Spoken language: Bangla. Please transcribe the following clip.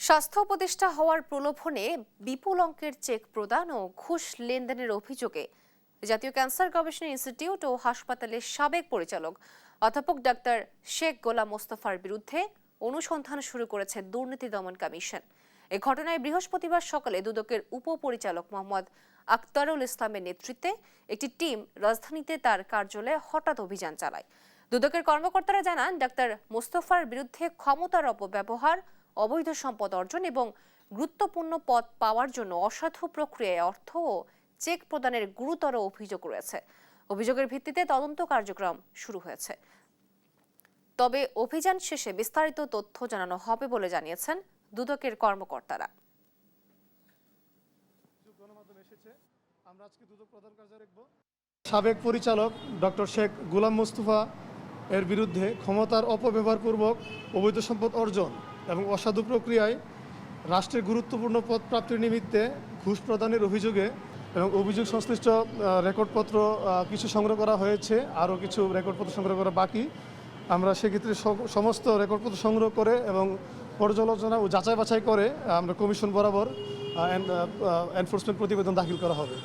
স্বাস্থ্য উপদেষ্টা হওয়ার প্রলোভনে বিপুল অঙ্কের চেক প্রদান ও ঘুষ লেনদেনের অভিযোগে জাতীয় ক্যান্সার গবেষণা ইনস্টিটিউট ও হাসপাতালের সাবেক পরিচালক অধ্যাপক ডাক্তার শেখ গোলাম মোস্তফার বিরুদ্ধে অনুসন্ধান শুরু করেছে দুর্নীতি দমন কমিশন। এ ঘটনায় বৃহস্পতিবার সকালে দুদকের উপপরিচালক মোহাম্মদ আক্তারুল ইসলামের নেতৃত্বে একটি টিম রাজধানীতে তার কার্যালয়ে হঠাৎ অভিযান চালায়। দুদকের কর্মকর্তারা জানান, ডাক্তার মোস্তফার বিরুদ্ধে ক্ষমতার অপব্যবহার, অবৈধ সম্পদ অর্জন এবং গুরুত্বপূর্ণ পদ পাওয়ার জন্য অসাধু প্রক্রিয়ায় অর্থ ও চেক প্রদানের গুরুতর অভিযোগ রয়েছে। অভিযোগের ভিত্তিতে তদন্ত কার্যক্রম শুরু হয়েছে। তবে অভিযান শেষে বিস্তারিত তথ্য জানানো হবে বলে জানিয়েছেন দুদকের কর্মকর্তারা। সাবেক পরিচালক ডক্টর শেখ গোলাম মোস্তফা এর বিরুদ্ধে ক্ষমতার অপব্যবহারপূর্বক অবৈধ সম্পদ অর্জন এবং অসাধু প্রক্রিয়ায় রাষ্ট্রের গুরুত্বপূর্ণ পদ প্রাপ্তির নিমিত্তে ঘুষ প্রদানের অভিযোগে এবং অভিযোগ সংশ্লিষ্ট রেকর্ডপত্র কিছু সংগ্রহ করা হয়েছে, আরও কিছু রেকর্ডপত্র সংগ্রহ করা বাকি। আমরা সেক্ষেত্রে সমস্ত রেকর্ডপত্র সংগ্রহ করে এবং পর্যালোচনা ও যাচাই বাছাই করে আমরা কমিশন বরাবর এনফোর্সমেন্ট প্রতিবেদন দাখিল করা হবে।